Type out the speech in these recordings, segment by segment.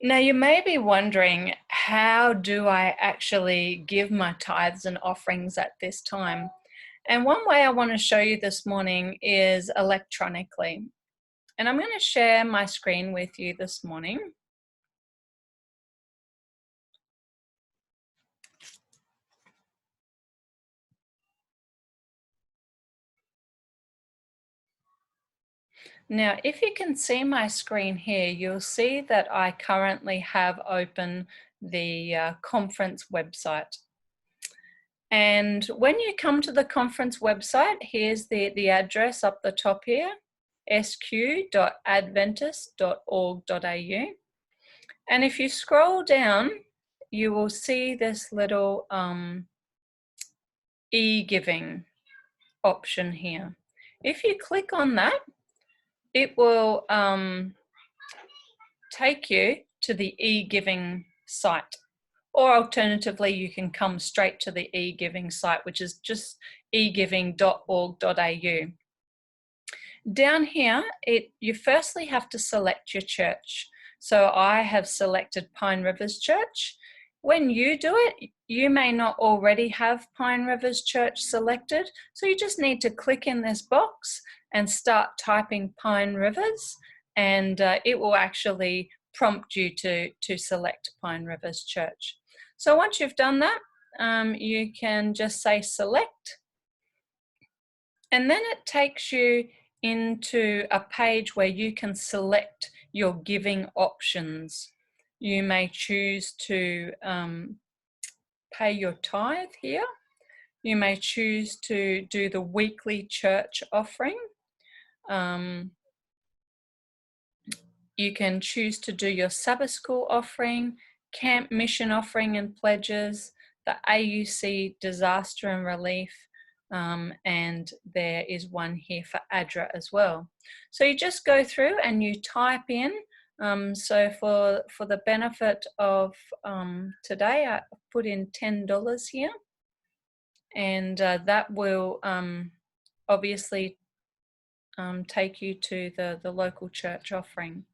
Now, you may be wondering, how do I actually give my tithes and offerings at this time? And one way I want to show you this morning is electronically. And I'm going to share my screen with you this morning. Now, if you can see my screen here, you'll see that I currently have open the conference website. And when you come to the conference website, here's the address up the top here, sq.adventist.org.au. And if you scroll down, you will see this little eGIVING option here. If you click on that, it will take you to the eGIVING site. Or alternatively, you can come straight to the eGIVING site, which is just egiving.org.au. Down here, you firstly have to select your church. So I have selected Pine Rivers Church. When you do it, you may not already have Pine Rivers Church selected, so you just need to click in this box and start typing Pine Rivers, and it will actually prompt you to select Pine Rivers Church. So once you've done that, you can just say select, and then it takes you into a page where you can select your giving options. You may choose to pay your tithe here. You may choose to do the weekly church offering. You can choose to do your Sabbath school offering, camp mission offering and pledges, the AUC disaster and relief, and there is one here for ADRA as well. So you just go through and you type in. So for the benefit of today, I put in $10 here, and that will obviously take you to the local church offering.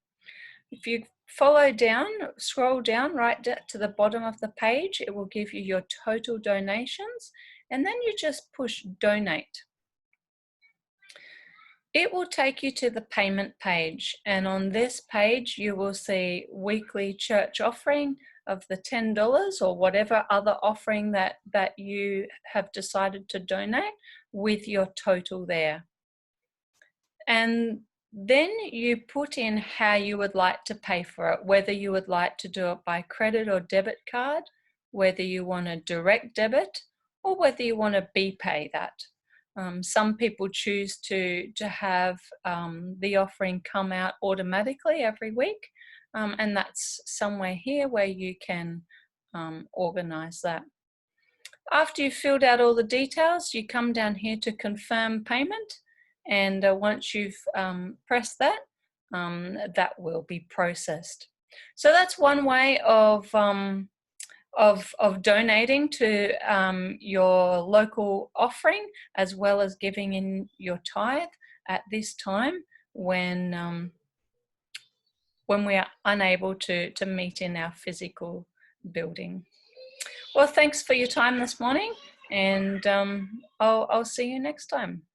If you follow down, scroll down right to the bottom of the page, it will give you your total donations, and then you just push donate. It will take you to the payment page, and on this page you will see weekly church offering of the $10 or whatever other offering that you have decided to donate with your total there. And then you put in how you would like to pay for it, whether you would like to do it by credit or debit card, whether you want a direct debit, or whether you want to BPay that. Some people choose to have the offering come out automatically every week, and that's somewhere here where you can organize that. After you've filled out all the details, you come down here to confirm payment, and once you've pressed that, that will be processed. So that's one way of donating to your local offering, as well as giving in your tithe at this time when we are unable to meet in our physical building. Well, thanks for your time this morning, and I'll see you next time.